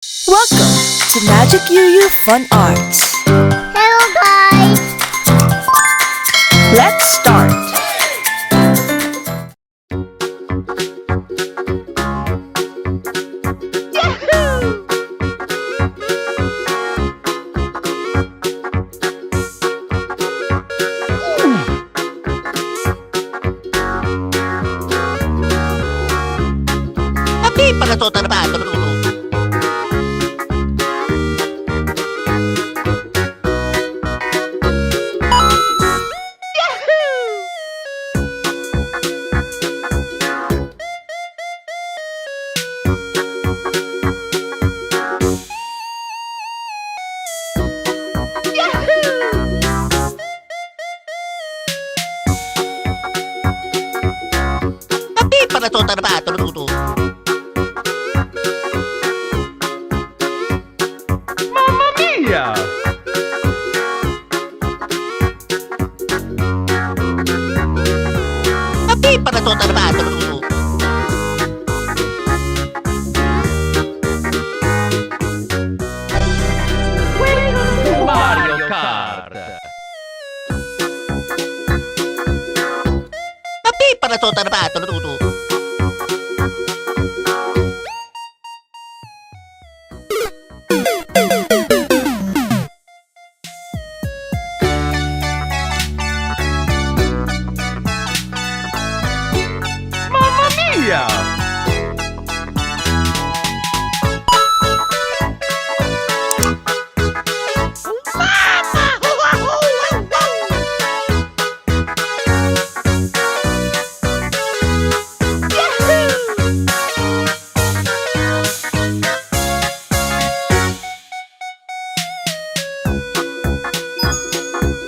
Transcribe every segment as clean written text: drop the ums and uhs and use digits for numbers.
Welcome to Magic Yuyu Fun Arts. Hello guys! Let's start. Tapi pala to trabaho dulu. Tapi pala to trabaho dulu. Yeah. Tapi pala to trabaho dulu. Mario Kart. Tapi pala to trabaho dulu. Yeah.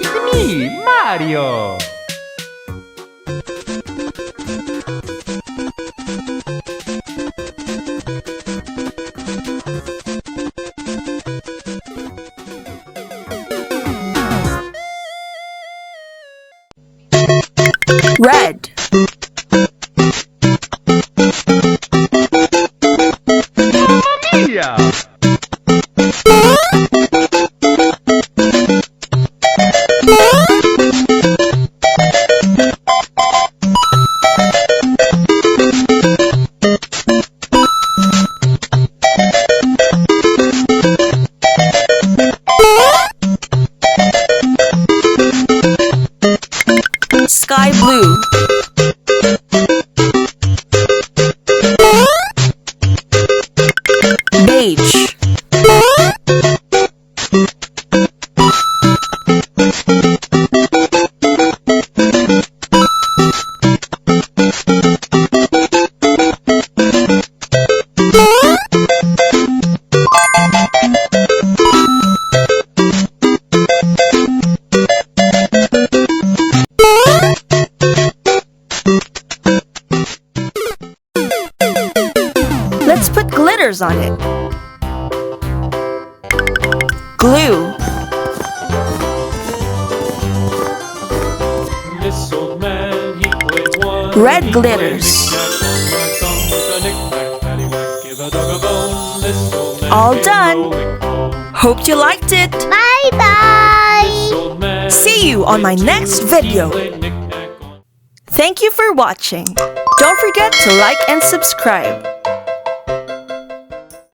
It's me, Mario. Red. Yeah. Sky blue. Beige. Let's put glitters on it. Glue. This old man, he played one. Red He glitters. played knick-knack on my thumb with a knick-knack, paddywhack, give a dog a bone. This old man All came done. rolling home. Hope you liked it. Bye bye! This old man, See you on my he next played video. knick-knack on- Thank you for watching. Don't forget to like and subscribe.